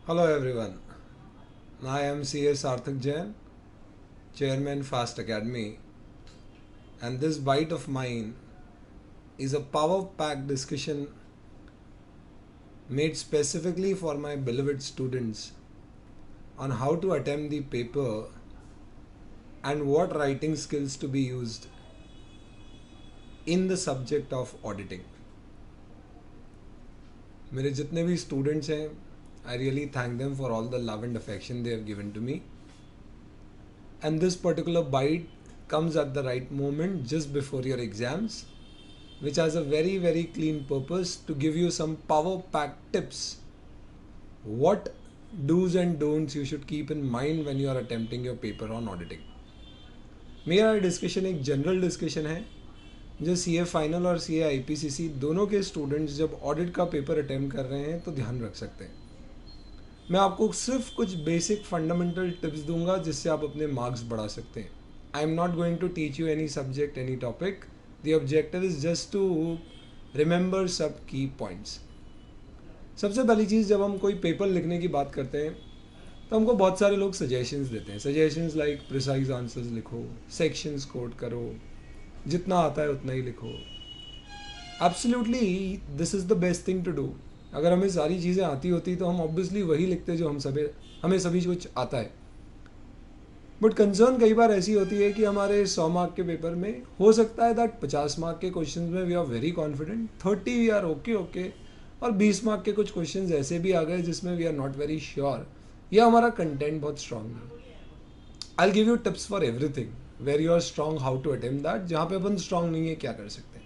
Hello everyone. I am CS Sarthak Jain, Chairman Fast Academy, and this bite of mine is a power-packed discussion made specifically for my beloved students on how to attempt the paper and what writing skills to be used in the subject of auditing. मेरे जितने भी students हैं, I really thank them for all the love and affection they have given to me. And this particular bite comes at the right moment just before your exams, which has a very clean purpose to give you some power packed tips. What do's and don'ts you should keep in mind when you are attempting your paper on auditing. मेरा discussion एक general discussion है जो CA final और CA IPCC दोनों के students जब audit का paper attempt कर रहे हैं तो ध्यान रख सकते हैं. मैं आपको सिर्फ कुछ बेसिक फंडामेंटल टिप्स दूंगा जिससे आप अपने मार्क्स बढ़ा सकते हैं. I am not going to teach you any subject any topic. The objective is just to remember सब की पॉइंट्स. सबसे पहली चीज़, जब हम कोई पेपर लिखने की बात करते हैं तो हमको बहुत सारे लोग सजेशंस देते हैं. सजेशंस लाइक प्रिसाइज आंसर्स लिखो, सेक्शंस कोड करो, जितना आता है उतना ही लिखो. Absolutely this is the best thing to do. अगर हमें सारी चीज़ें आती होती तो हम ऑब्वियसली वही लिखते जो हमें सभी कुछ आता है. बट कंसर्न कई बार ऐसी होती है कि हमारे 100 मार्क के पेपर में हो सकता है दैट 50 मार्क के क्वेश्चन में we are very confident, 30 we are okay और 20 मार्क के कुछ क्वेश्चन ऐसे भी आ गए जिसमें we are not very sure या हमारा कंटेंट बहुत स्ट्रांग है. I will give you tips for everything where you are strong, how to attempt that. जहाँ पे अपन स्ट्रांग नहीं है क्या कर सकते हैं.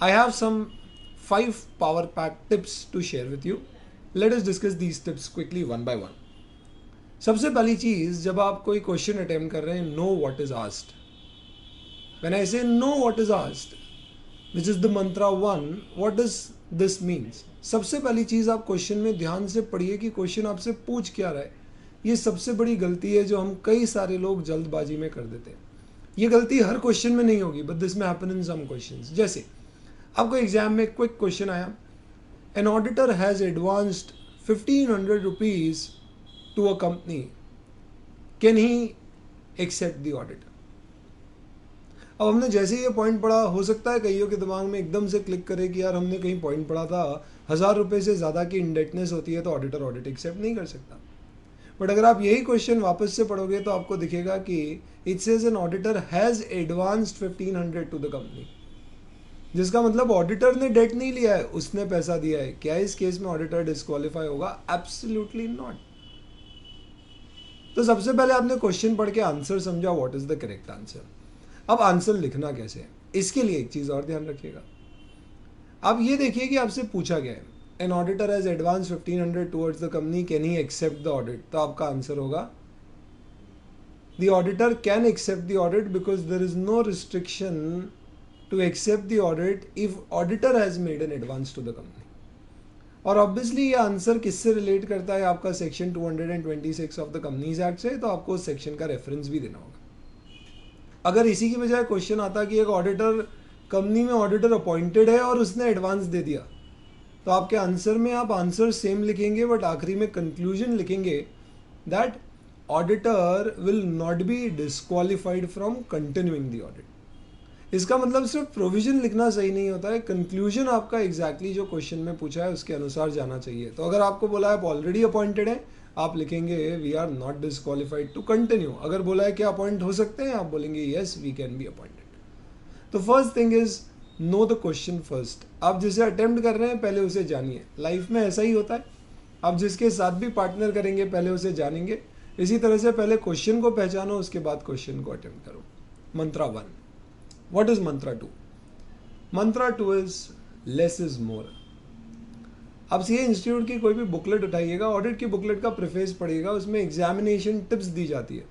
I have some 5 power packed tips to share with you. Let us discuss these tips quickly one by one. सबसे पहली चीज, जब आप कोई क्वेश्चन अटेम्प्ट कर रहे हैं, know what is asked. When I say know what is asked, which is the mantra 1, what does this means. सबसे पहली चीज, आप क्वेश्चन में ध्यान से पढ़िए कि क्वेश्चन आपसे पूछ क्या रहा है. ये सबसे बड़ी गलती है जो हम कई सारे लोग जल्दबाजी में कर देते हैं. ये गलती हर क्वेश्चन में नहीं होगी, but this may happen in some questions. जैसे आपको एग्जाम में क्विक क्वेश्चन आया, an auditor has advanced 1500 rupees to a company, can he accept the audit. अब हमने जैसे ही ये पॉइंट पढ़ा, हो सकता है कईयों के दिमाग में एकदम से क्लिक करे कि यार हमने कहीं पॉइंट पढ़ा था 1000 रुपये से ज़्यादा की इंडेटनेस होती है तो ऑडिटर ऑडिट एक्सेप्ट नहीं कर सकता. बट अगर आप यही क्वेश्चन वापस से पढ़ोगे तो आपको दिखेगा कि it says an auditor has advanced 1500 to the company, जिसका मतलब ऑडिटर ने डेट नहीं लिया है, उसने पैसा दिया है. क्या इस केस में ऑडिटर डिस्क्वालीफाई होगा? Absolutely not. तो सबसे पहले आपने क्वेश्चन पढ़ के आंसर समझा, what is the correct answer. अब आंसर लिखना कैसे है, इसके लिए एक चीज और ध्यान रखिएगा. आप ये देखिए कि आपसे पूछा गया है, an auditor has advance 1500 towards the company, can he accept the audit. तो आपका आंसर होगा the auditor can accept the audit because there is no restriction to accept the audit if auditor has made an advance to the company. और obviously ये answer किससे relate करता है, आपका section 226 of the companies act से, तो आपको उस सेक्शन का रेफरेंस भी देना होगा. अगर इसी की बजाय क्वेश्चन आता कि एक ऑडिटर कंपनी में ऑडिटर अपॉइंटेड है और उसने एडवांस दे दिया, तो आपके आंसर में आप आंसर सेम लिखेंगे बट आखिरी में कंक्लूजन लिखेंगे that auditor will not be disqualified from continuing the audit. इसका मतलब सिर्फ प्रोविजन लिखना सही नहीं होता है, कंक्लूजन आपका एग्जैक्टली जो क्वेश्चन में पूछा है उसके अनुसार जाना चाहिए. तो अगर आपको बोला है आप ऑलरेडी अपॉइंटेड है, आप लिखेंगे we are not disqualified to continue. अगर बोला है कि अपॉइंट हो सकते हैं, आप बोलेंगे yes we can be appointed. तो first thing is know the question first. आप जिसे अटेम्प्ट कर रहे हैं पहले उसे जानिए. लाइफ में ऐसा ही होता है, आप जिसके साथ भी पार्टनर करेंगे पहले उसे जानेंगे. इसी तरह से पहले क्वेश्चन को पहचानो, उसके बाद क्वेश्चन को अटेम्प्ट करो. मंत्रा 1. What is mantra 2? Mantra 2 is less is more. आप सीए इंस्टीट्यूट की कोई भी बुकलेट उठाइएगा, ऑडिट की बुकलेट का प्रेफेस पढ़िएगा, उसमें एग्जामिनेशन टिप्स दी जाती है.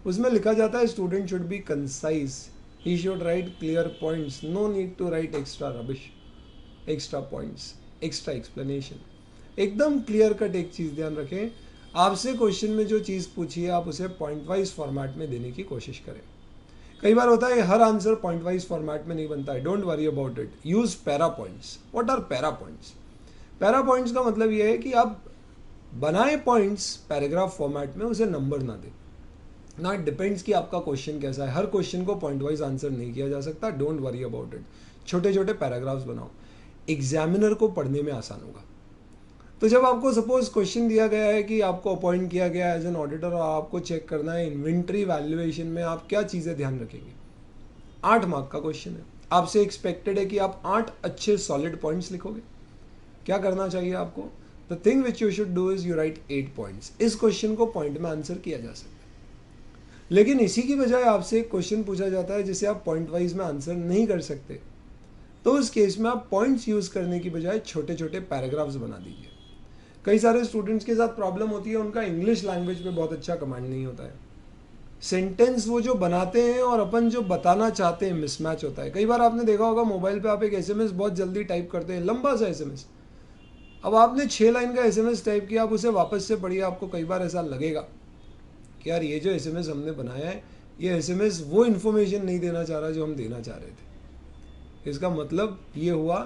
उसमें लिखा जाता है student should be concise, he should write clear points, no need to write extra rubbish, extra points, extra explanation. एकदम क्लियर कट एक चीज़ ध्यान रखें, आपसे क्वेश्चन में जो चीज़ पूछी है आप उसे पॉइंट वाइज फॉर्मेट में देने की कोशिश करें. कई बार होता है हर आंसर पॉइंट वाइज फॉर्मेट में नहीं बनता है. Don't worry about it, use para points. What are para points? Para points का मतलब ये है कि आप बनाए पॉइंट्स पैराग्राफ फॉर्मेट में, उसे नंबर ना दे ना। इट डिपेंड्स कि आपका क्वेश्चन कैसा है। हर क्वेश्चन को पॉइंट वाइज आंसर नहीं किया जा सकता। Don't worry about it. छोटे छोटे पैराग्राफ्स बनाओ, एग्जामिनर को पढ़ने में आसान होगा। तो जब आपको सपोज क्वेश्चन दिया गया है कि आपको अपॉइंट किया गया एज एन ऑडिटर और आपको चेक करना है इन्वेंट्री वैल्यूएशन में आप क्या चीज़ें ध्यान रखेंगे। 8 मार्क का क्वेश्चन है, आपसे एक्सपेक्टेड है कि आप 8 अच्छे सॉलिड पॉइंट्स लिखोगे। क्या करना चाहिए आपको? The thing which you should do is you right 8 points. इस क्वेश्चन को पॉइंट में आंसर किया जा सकता है, लेकिन इसी की बजाय आपसे एक क्वेश्चन पूछा जाता है जिसे आप पॉइंट वाइज में आंसर नहीं कर सकते, तो उस केस में आप पॉइंट्स यूज करने की बजाय छोटे छोटे पैराग्राफ्स बना दीजिए। कई सारे स्टूडेंट्स के साथ प्रॉब्लम होती है, उनका इंग्लिश लैंग्वेज पे बहुत अच्छा कमांड नहीं होता है। सेंटेंस वो जो बनाते हैं और अपन जो बताना चाहते हैं मिसमैच होता है। कई बार आपने देखा होगा मोबाइल पे आप एक एसएमएस बहुत जल्दी टाइप करते हैं, लंबा सा एसएमएस। अब आपने 6 लाइन का एसएमएस टाइप किया, आप उसे वापस से पढ़िए, आपको कई बार ऐसा लगेगा कि यार ये जो एसएमएस हमने बनाया है, ये एसएमएस वो इन्फॉर्मेशन नहीं देना चाह रहा जो हम देना चाह रहे थे। इसका मतलब ये हुआ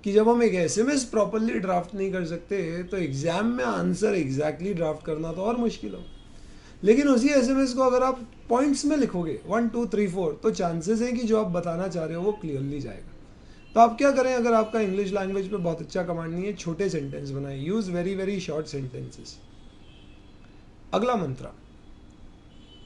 कि जब हम एक एसएमएस प्रॉपरली ड्राफ्ट नहीं कर सकते तो एग्जाम में आंसर एग्जैक्टली ड्राफ्ट करना तो और मुश्किल हो। लेकिन उसी एसएमएस को अगर आप पॉइंट्स में लिखोगे 1 2 3 4, तो चांसेस है कि जो आप बताना चाह रहे हो वो क्लियरली जाएगा। तो आप क्या करें, अगर आपका इंग्लिश लैंग्वेज पे बहुत अच्छा कमांड नहीं है, छोटे सेंटेंस बनाएं, use very very short sentences. अगला मंत्रा,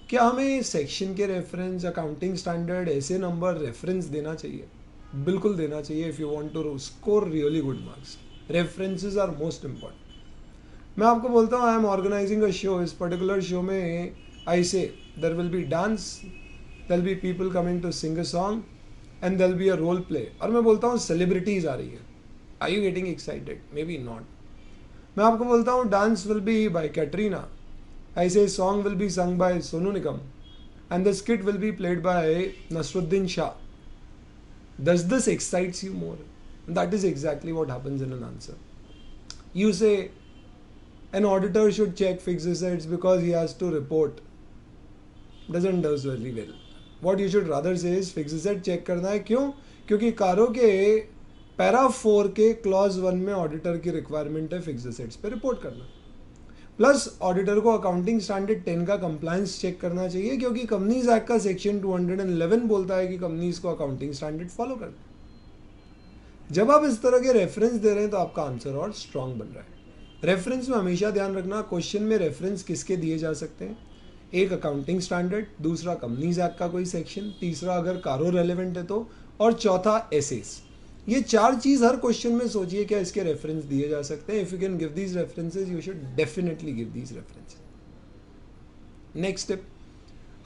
क्या हमें सेक्शन के रेफरेंस, अकाउंटिंग स्टैंडर्ड, ऐसे नंबर रेफरेंस देना चाहिए? बिल्कुल देना चाहिए। If you want to score really good marks, references are most important. मैं आपको बोलता हूँ I am organising a show, इस पर्टिकुलर शो में I say there will be dance, there will be people coming to sing a song and there will be a role play, और मैं बोलता हूँ सेलिब्रिटीज आ रही है। Are you getting excited? Maybe not. मैं आपको बोलता हूँ dance will be by Katrina, I say song will be sung by Sonu Nigam and the skit will be played by Nasruddin Shah. Does this excites you more? That is exactly what happens in an answer. You say an auditor should check fixed assets because he has to report. Doesn't does very well. What you should rather say is fixed asset check करना है। क्यों? क्योंकि कारो के para 4 के clause 1 में auditor की requirement है फिक्स्ड असेट्स पे रिपोर्ट करना। प्लस ऑडिटर को अकाउंटिंग स्टैंडर्ड 10 का कंप्लायंस चेक करना चाहिए, क्योंकि कंपनीज एक्ट का सेक्शन 211 बोलता है कि कंपनीज को अकाउंटिंग स्टैंडर्ड फॉलो करना। जब आप इस तरह के रेफरेंस दे रहे हैं तो आपका आंसर और स्ट्रांग बन रहा है। रेफरेंस में हमेशा ध्यान रखना, क्वेश्चन में रेफरेंस किसके दिए जा सकते हैं। एक अकाउंटिंग स्टैंडर्ड, दूसरा कंपनीज एक्ट का कोई सेक्शन, तीसरा अगर कारो रेलेवेंट है तो, और चौथा एसेस। ये 4 चीज हर क्वेश्चन में सोचिए क्या इसके रेफरेंस दिए जा सकते हैं। If you can give these references you should definitely give these references. Next step,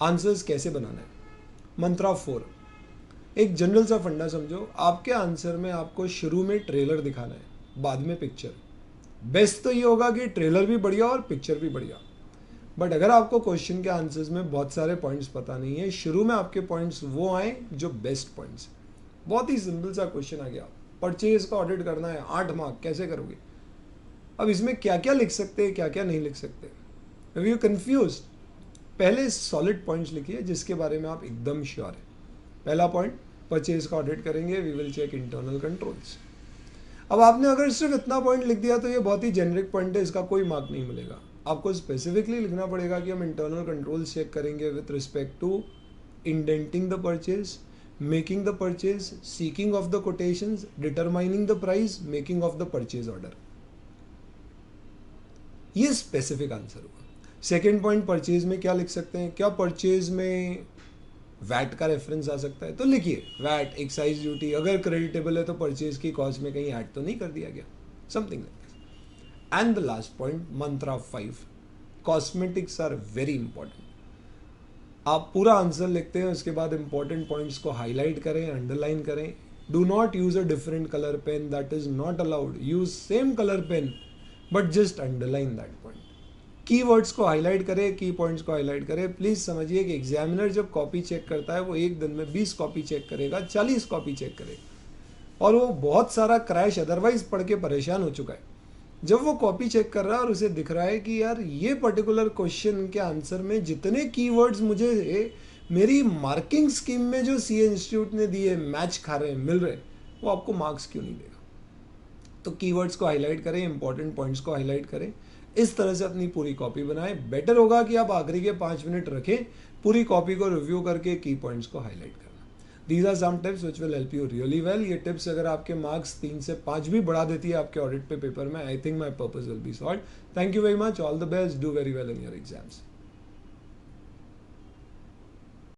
answers कैसे बनाना है। मंत्रा 4, एक जनरल सा फंडा समझो। आपके आंसर में आपको शुरू में ट्रेलर दिखाना है, बाद में पिक्चर। बेस्ट तो ये होगा कि ट्रेलर भी बढ़िया और पिक्चर भी बढ़िया। बट अगर आपको क्वेश्चन के आंसर्स में बहुत सारे पॉइंट्स पता नहीं है, शुरू में आपके पॉइंट्स वो आए जो बेस्ट पॉइंट्स। बहुत ही सिंपल सा क्वेश्चन आ गया, परचेज का ऑडिट करना है, 8 मार्क, कैसे करोगे? अब इसमें क्या क्या लिख सकते हैं, क्या क्या नहीं लिख सकते। इफ यू कंफ्यूज, पहले सॉलिड पॉइंट्स लिखिए जिसके बारे में आप एकदम श्योर है। पहला पॉइंट, परचेज का ऑडिट करेंगे, we will check internal controls. अब आपने अगर सिर्फ इतना पॉइंट लिख दिया तो ये बहुत ही जेनरिक पॉइंट है, इसका कोई मार्क नहीं मिलेगा। आपको स्पेसिफिकली लिखना पड़ेगा कि हम इंटरनल कंट्रोल्स चेक करेंगे with respect to indenting the purchase, making the purchase, seeking of the quotations, determining the price, making of the purchase order। ये स्पेसिफिक आंसर हुआ। सेकेंड पॉइंट, परचेज में क्या लिख सकते हैं? क्या परचेज में वैट का रेफरेंस आ सकता है? तो लिखिए वैट, एक्साइज ड्यूटी। अगर क्रेडिटेबल है तो परचेज की कॉस्ट में कहीं ऐड तो नहीं कर दिया गया, something like this. And the last point, मंत्रा 5, कॉस्मेटिक्स आर वेरी इंपॉर्टेंट। आप पूरा आंसर लिखते हैं, उसके बाद इंपॉर्टेंट पॉइंट्स को हाईलाइट करें, अंडरलाइन करें। Do not use a different colour pen, that is not allowed. Use same colour pen but just underline that point. Keywords को हाईलाइट करें, की पॉइंट्स को हाईलाइट करें। प्लीज समझिए कि एग्जामिनर जब कॉपी चेक करता है वो एक दिन में 20 कॉपी चेक करेगा, 40 कॉपी चेक करेगा, और वो बहुत सारा क्रैश अदरवाइज पढ़ के परेशान हो चुका है। जब वो कॉपी चेक कर रहा है और उसे दिख रहा है कि यार ये पर्टिकुलर क्वेश्चन के आंसर में जितने कीवर्ड्स मुझे मेरी मार्किंग स्कीम में जो सीए इंस्टीट्यूट ने दिए मैच खा रहे हैं, मिल रहे, वो आपको मार्क्स क्यों नहीं देगा? तो कीवर्ड्स को हाईलाइट करें, इंपॉर्टेंट पॉइंट्स को हाईलाइट करें, इस तरह से अपनी पूरी कॉपी बनाएं। बेटर होगा कि आप आखिरी के 5 मिनट रखें, पूरी कॉपी को रिव्यू करके की पॉइंट्स को हाईलाइट करना। These are some tips which will help you really well. ये टिप्स अगर आपके मार्क्स 3 से 5 भी बढ़ा देती है आपके ऑडिट पे पेपर में, I think my purpose will be solve. Thank you very much, all the best, do very well in your exams.